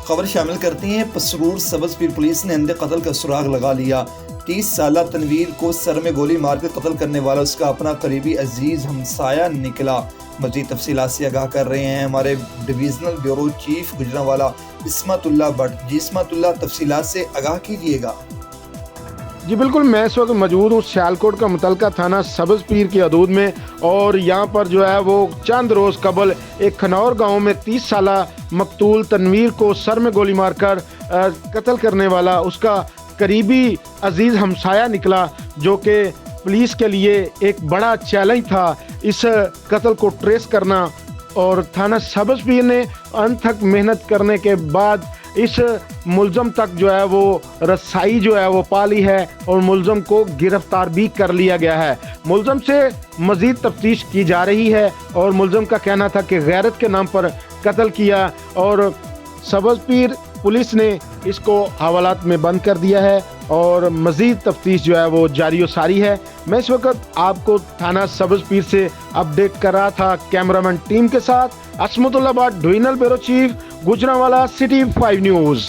خبر شامل کرتے ہیں پسرور سبز پیر پولیس نے اندھے قتل کا سراغ لگا لیا۔ 30 سالہ تنویر کو سر میں گولی مار کر قتل کرنے والا اس کا اپنا قریبی عزیز ہمسایہ نکلا۔ مزید تفصیلات سے آگاہ کر رہے ہیں ہمارے divisional bureau chief Gujranwala Ismat Ullah Butt. جی عصمت اللہ، تفصیلات سے آگاہ کیجیے گا۔ جی بالکل، میں اس وقت موجود ہوں سیالکوٹ کا متعلقہ تھانہ سبز پیر کی حدود میں، اور یہاں پر جو ہے وہ چند روز قبل ایک کھنور گاؤں میں 30 سالہ مقتول تنویر کو سر میں گولی مار کر قتل کرنے والا اس کا قریبی عزیز ہمسایہ نکلا، جو کہ پولیس کے لیے ایک بڑا چیلنج تھا اس قتل کو ٹریس کرنا۔ اور تھانہ سبز پیر نے انت تک محنت کرنے کے بعد اس ملزم تک جو ہے وہ رسائی جو ہے وہ پا لی ہے، اور ملزم کو گرفتار بھی کر لیا گیا ہے۔ ملزم سے مزید تفتیش کی جا رہی ہے، اور ملزم کا کہنا تھا کہ غیرت کے نام پر قتل کیا، اور سبز پیر پولیس نے اس کو حوالات میں بند کر دیا ہے، اور مزید تفتیش جو ہے وہ جاری و ساری ہے۔ میں اس وقت آپ کو تھانہ سبز پیر سے اپڈیٹ کر رہا تھا کیمرامین ٹیم کے ساتھ۔ Ismat Ullah Butt, divisional bureau chief, Gujranwala, city 5 news.